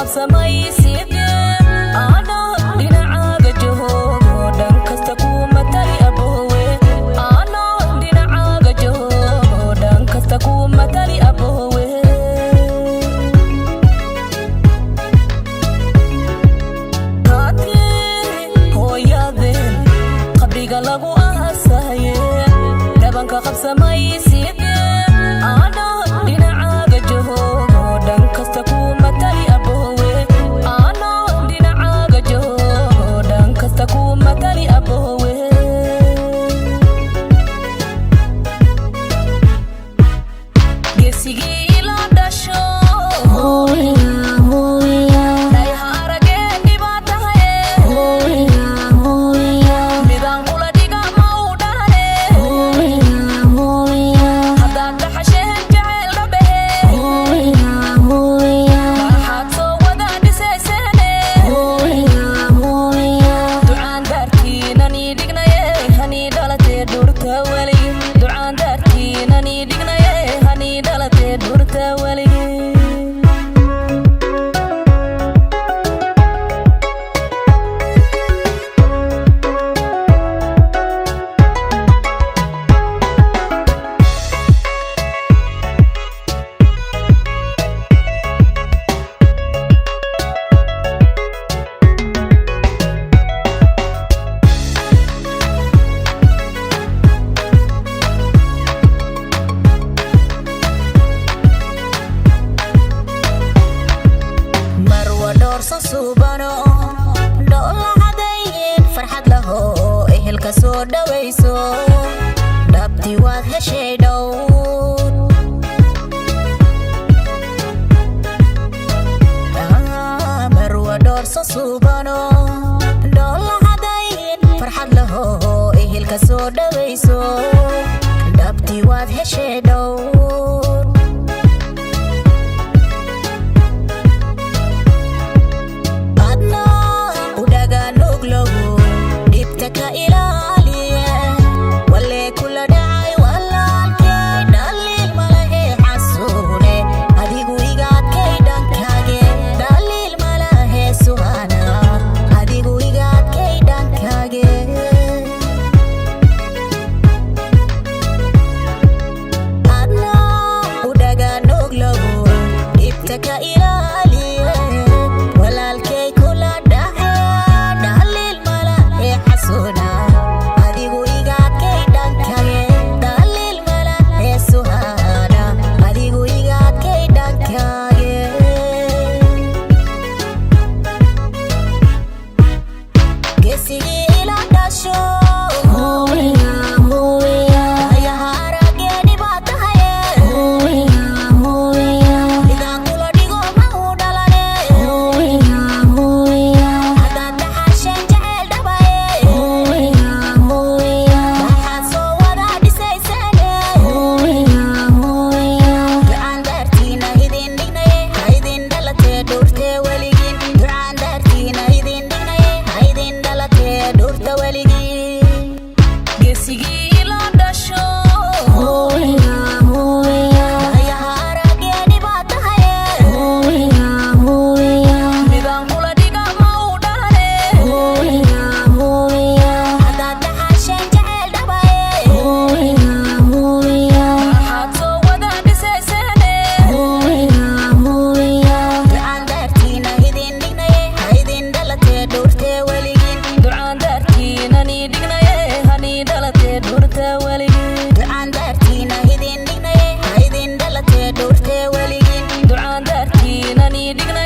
qabsamay sidee ana dhinacaaga joogo dhan kasta kuma tali aboowe ana dhinacaaga joogo dhan kasta kuma tali aboowe qabriga lagu aasaye dhabanka qabsamay sidee ana dhinacaaga joogo dhan kasta kuma tali aboowe ana dhinacaaga joogo dhan kasta kuma tali aboowe geesigii ila dhasho صوبانو دولا عدين فرحت له اهل كسو دويسو دابتي واد هشي دون مروة دور صوبانو دولا عدين فرحت له اهل كسو دويسو دابتي واد هشي دون Digna